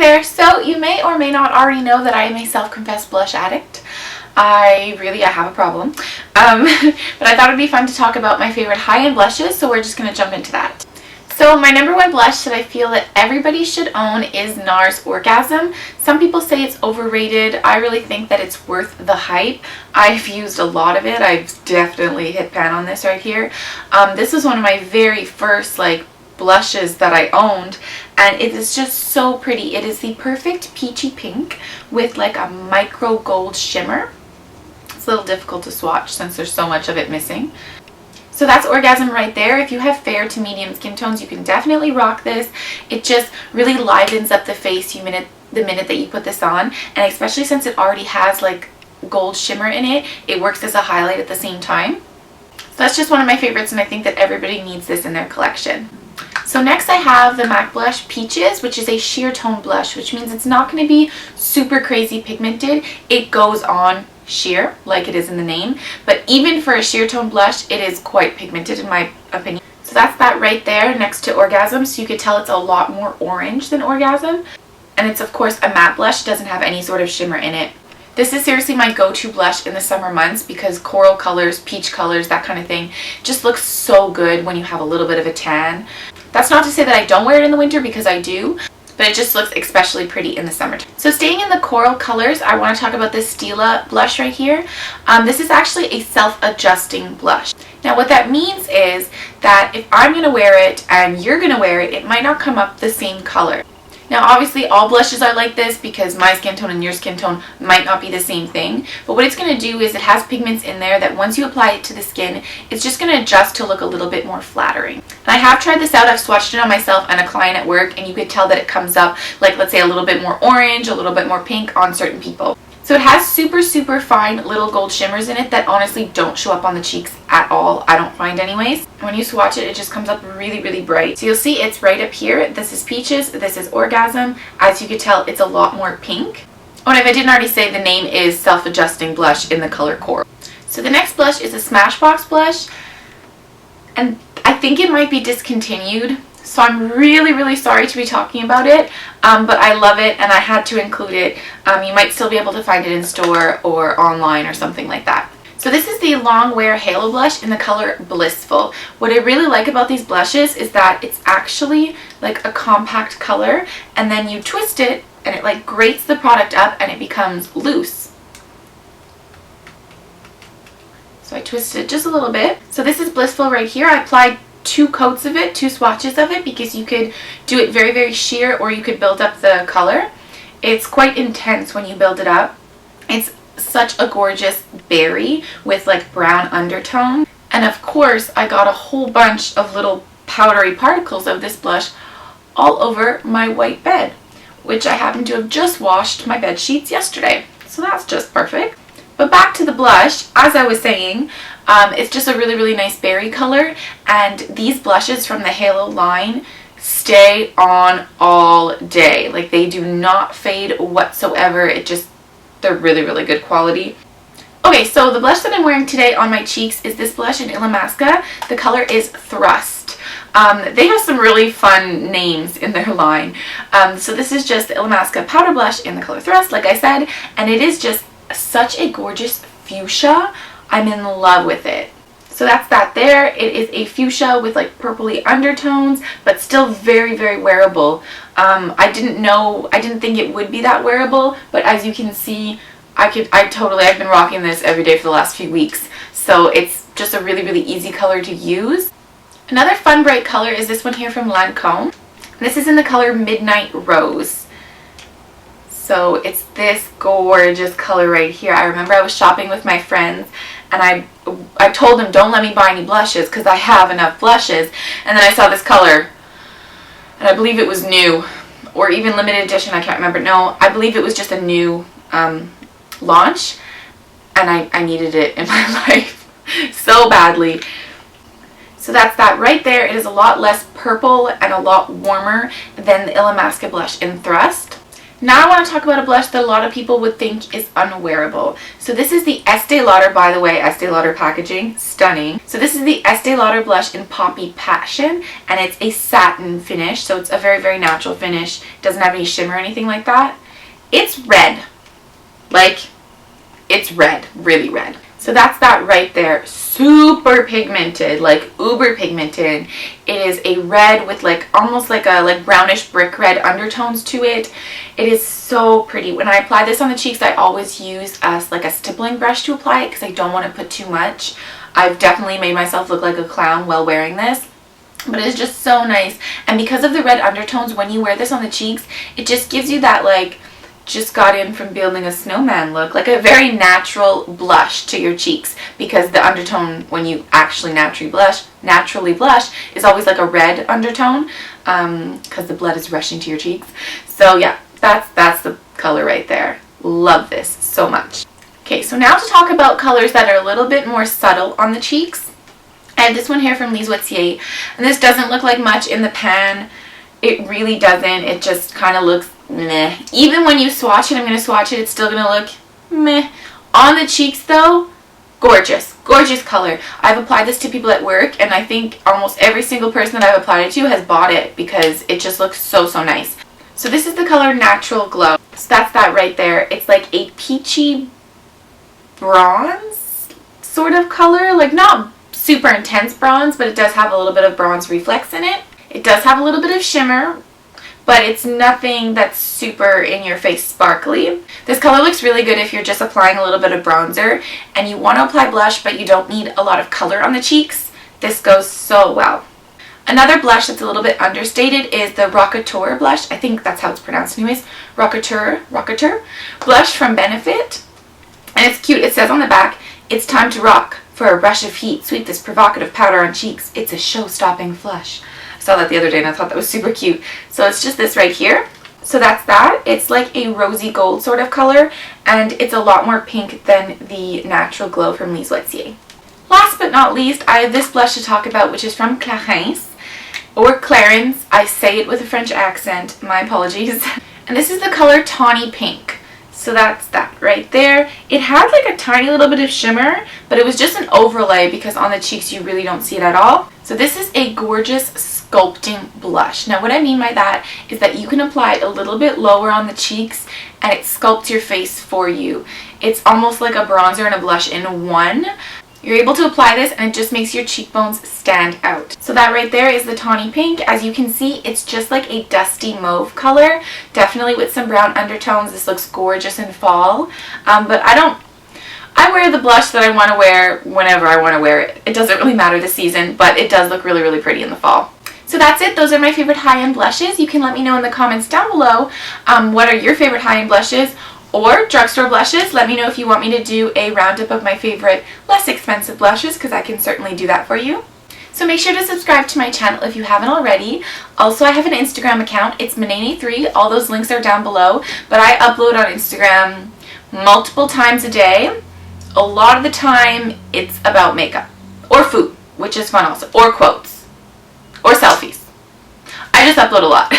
there, so you may or may not already know that I am a self-confessed blush addict. I have a problem. But I thought it'd be fun to talk about my favorite high-end blushes, so we're just going to jump into that. So my number one blush that I feel that everybody should own is Nars Orgasm. Some people say it's overrated. I really think that it's worth the hype. I've used a lot of it. I've definitely hit pan on this right here. This was one of my very first blushes that I owned, and it is just so pretty. It is the perfect peachy pink with a micro gold shimmer. It's a little difficult to swatch since there's so much of it missing. So that's Orgasm right there. If you have fair to medium skin tones, you can definitely rock this. It just really livens up the face the minute that you put this on, and especially since it already has gold shimmer in it, it works as a highlight at the same time. So that's just one of my favorites, and I think that everybody needs this in their collection. So next I have the MAC blush Peaches, which is a sheer tone blush, which means it's not going to be super crazy pigmented. It goes on sheer, like it is in the name, but even for a sheer tone blush, it is quite pigmented in my opinion. So that's that right there next to Orgasm, so you could tell it's a lot more orange than Orgasm. And it's of course a matte blush, doesn't have any sort of shimmer in it. This is seriously my go-to blush in the summer months because coral colors, peach colors, that kind of thing just looks so good when you have a little bit of a tan. That's not to say that I don't wear it in the winter, because I do, but it just looks especially pretty in the summertime. So staying in the coral colors, I want to talk about this Stila blush right here. This is actually a self-adjusting blush. Now what that means is that if I'm going to wear it and you're going to wear it, it might not come up the same color. Now obviously all blushes are like this because my skin tone and your skin tone might not be the same thing, but what it's going to do is it has pigments in there that once you apply it to the skin, it's just going to adjust to look a little bit more flattering. And I have tried this out. I've swatched it on myself and a client at work, and you could tell that it comes up let's say a little bit more orange, a little bit more pink on certain people. So it has super fine little gold shimmers in it that honestly don't show up on the cheeks at all, I don't find anyways. When you swatch it, it just comes up really bright. So you'll see it's right up here. This is Peaches, this is Orgasm. As you can tell, it's a lot more pink. Oh, and if I didn't already say, the name is Self-Adjusting Blush in the color Coral. So the next blush is a Smashbox blush, and I think it might be discontinued. So I'm really sorry to be talking about it, but I love it and I had to include it. You might still be able to find it in store or online or something like that. So this is the Long Wear Halo Blush in the color Blissfull. What I really like about these blushes is that it's actually a compact color, and then you twist it and it grates the product up and it becomes loose. So I twisted it just a little bit. So this is Blissfull right here. I applied 2 coats of it, 2 swatches of it, because you could do it very sheer or you could build up the color. It's quite intense when you build it up. It's such a gorgeous berry with brown undertone. And of course I got a whole bunch of little powdery particles of this blush all over my white bed, which I happen to have just washed my bed sheets yesterday. So that's just perfect. But back to the blush, as I was saying, it's just a really nice berry color, and these blushes from the Halo line stay on all day. They do not fade whatsoever. They're really good quality. Okay, so the blush that I'm wearing today on my cheeks is this blush in Illamasqua. The color is Thrust. They have some really fun names in their line. So this is just the Illamasqua powder blush in the color Thrust, like I said, and it is just such a gorgeous fuchsia. I'm in love with it. So that's that there. It is a fuchsia with purpley undertones, but still very wearable. I didn't think it would be that wearable, but as you can see, I've been rocking this every day for the last few weeks. So it's just a really easy color to use. Another fun bright color is this one here from Lancome. This is in the color Midnight Rose. So it's this gorgeous color right here. I remember I was shopping with my friends, and I told them, don't let me buy any blushes because I have enough blushes. And then I saw this color, and I believe it was new, or even limited edition, I can't remember. No, I believe it was just a new launch, and I needed it in my life so badly. So that's that right there. It is a lot less purple and a lot warmer than the Illamasqua blush in Thrust. Now I want to talk about a blush that a lot of people would think is unwearable. So this is the Estee Lauder, by the way, Estee Lauder packaging, stunning. So this is the Estee Lauder blush in Poppy Passion, and it's a satin finish, so it's a very, very natural finish. It doesn't have any shimmer or anything like that. It's red. Like, it's red, really red. So that's that right there. Super pigmented, like uber pigmented. It is a red with like almost like a brownish brick red undertones to it. It is so pretty. When I apply this on the cheeks, I always use like a stippling brush to apply it because I don't want to put too much. I've definitely made myself look like a clown while wearing this. But it's just so nice. And because of the red undertones, when you wear this on the cheeks, it just gives you that like just got in from building a snowman look, like a very natural blush to your cheeks, because the undertone when you actually naturally blush is always like a red undertone because the blood is rushing to your cheeks. So yeah, that's the color right there. Love this so much. Okay, so now to talk about colors that are a little bit more subtle on the cheeks. I have this one here from Lise Watier, and this doesn't look like much in the pan. It really doesn't. It just kind of looks meh. Even when you swatch it, I'm going to swatch it, it's still going to look meh. On the cheeks though, gorgeous. Gorgeous color. I've applied this to people at work, and I think almost every single person that I've applied it to has bought it because it just looks so, so nice. So this is the color Natural Glow. So that's that right there. It's like a peachy bronze sort of color. Like not super intense bronze, but it does have a little bit of bronze reflex in it. It does have a little bit of shimmer, but it's nothing that's super in your face sparkly. This color looks really good if you're just applying a little bit of bronzer and you want to apply blush but you don't need a lot of color on the cheeks. This goes so well. Another blush that's a little bit understated is the Rockateur blush. I think that's how it's pronounced anyways. Rockateur blush from Benefit. And it's cute. It says on the back, "It's time to rock. For a rush of heat, sweep this provocative powder on cheeks. It's a show-stopping flush." I saw that the other day and I thought that was super cute. So it's just this right here. So that's that. It's like a rosy gold sort of color, and it's a lot more pink than the Natural Glow from Lise Watier. Last but not least, I have this blush to talk about, which is from Clarins, or Clarins. I say it with a French accent. My apologies. And this is the color Tawny Pink. So that's that right there. It had like a tiny little bit of shimmer, but it was just an overlay because on the cheeks you really don't see it at all. So this is a gorgeous sculpting blush. Now what I mean by that is that you can apply it a little bit lower on the cheeks and it sculpts your face for you. It's almost like a bronzer and a blush in one. You're able to apply this and it just makes your cheekbones stand out. So that right there is the Tawny Pink. As you can see, it's just like a dusty mauve color, definitely with some brown undertones. This looks gorgeous in fall, but I wear the blush that I want to wear whenever I want to wear it. It doesn't really matter the season, but it does look really, really pretty in the fall. So that's it. Those are my favorite high-end blushes. You can let me know in the comments down below what are your favorite high-end blushes or drugstore blushes. Let me know if you want me to do a roundup of my favorite less expensive blushes, because I can certainly do that for you. So make sure to subscribe to my channel if you haven't already. Also, I have an Instagram account. It's Manaynay3. All those links are down below, but I upload on Instagram multiple times a day. A lot of the time it's about makeup or food, which is fun also, or quotes or selfies. I just upload a lot.